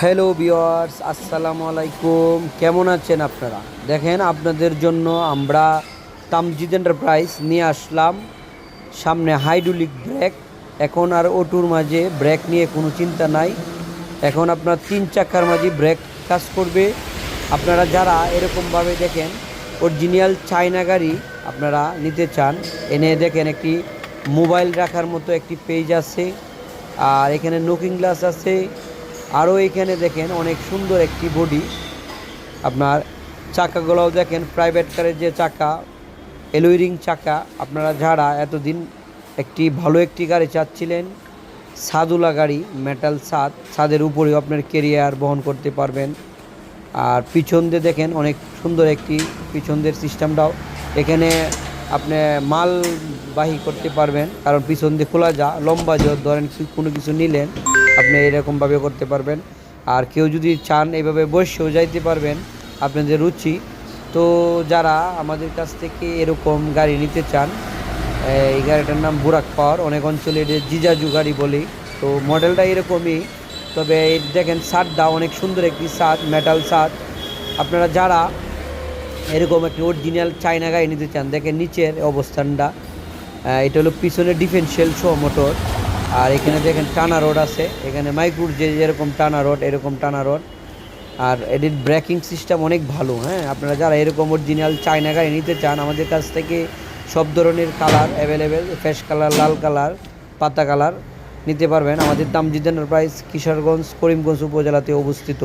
Hello viewers, আসসালামু আলাইকুম। কেমন আছেন আপনারা? দেখেন, আপনাদের জন্য আমরা তামজিদ এন্টারপ্রাইজ নিয়ে আসলাম সামনে হাইড্রোলিক ব্রেক। এখন আর অটোর মাঝে ব্রেক নিয়ে কোনো চিন্তা নাই। এখন আপনার 3 চাকার মাঝে ব্রেক কাজ করবে। আপনারা যারা এরকমভাবে দেখেন অরিজিনাল চায়না গাড়ি আপনারা নিতে চান, এনে দেখেন একটি মোবাইল রাখার মতো একটি পেজ আছে, আর এখানে নোকিং গ্লাস আছে। আরও এখানে দেখেন অনেক সুন্দর একটি বডি। আপনার চাকাগুলোও দেখেন প্রাইভেট কারের যে চাকা, এলোয়িং চাকা। আপনারা যারা এতদিন একটি ভালো একটি গাড়ি চাচ্ছিলেন, ছাদওয়ালা গাড়ি, মেটাল ছাদের উপরেও আপনার কেরিয়ার বহন করতে পারবেন। আর পিছন দিয়ে দেখেন অনেক সুন্দর একটি পিছন দিয়ে সিস্টেমটাও। এখানে আপনি মালবাহী করতে পারবেন, কারণ পিছন দিয়ে খোলা যা লম্বা যে ধরেন কোনো কিছু নিলেন আপনি এরকমভাবে করতে পারবেন। আর কেউ যদি চান এইভাবে বসেও যাইতে পারবেন, আপনাদের রুচি। তো যারা আমাদের কাছ থেকে এরকম গাড়ি নিতে চান, এই গাড়িটার নাম বুরাক পাওয়ার, অনেক অঞ্চলে এটা জিজাজু গাড়ি বলি। তো মডেলটা এরকমই, তবে দেখেন ছাদটা অনেক সুন্দর একটি ছাদ, মেটাল ছাদ। আপনারা যারা এরকম একটি অরিজিনাল চায়না গাড়ি নিতে চান, দেখেন নিচের অবস্থানটা। এটা হলো পিছনে ডিফেন্সিয়াল শো মোটর। আর এখানে দেখেন টানা রড আছে, এখানে মাইক্রোর যে যেরকম টানা রড এরকম টানা রড। আর এটির ব্রেকিং সিস্টেম অনেক ভালো। হ্যাঁ, আপনারা যারা এরকম অরিজিনাল চায়না গাড়ি নিতে চান, আমাদের কাছ থেকে সব ধরনের কালার অ্যাভেলেবেল, ফ্রেশ কালার, লাল কালার, পাতা কালার নিতে পারবেন। আমাদের তামজিদ এন্টারপ্রাইজ কিশোরগঞ্জ, করিমগঞ্জ উপজেলাতে অবস্থিত।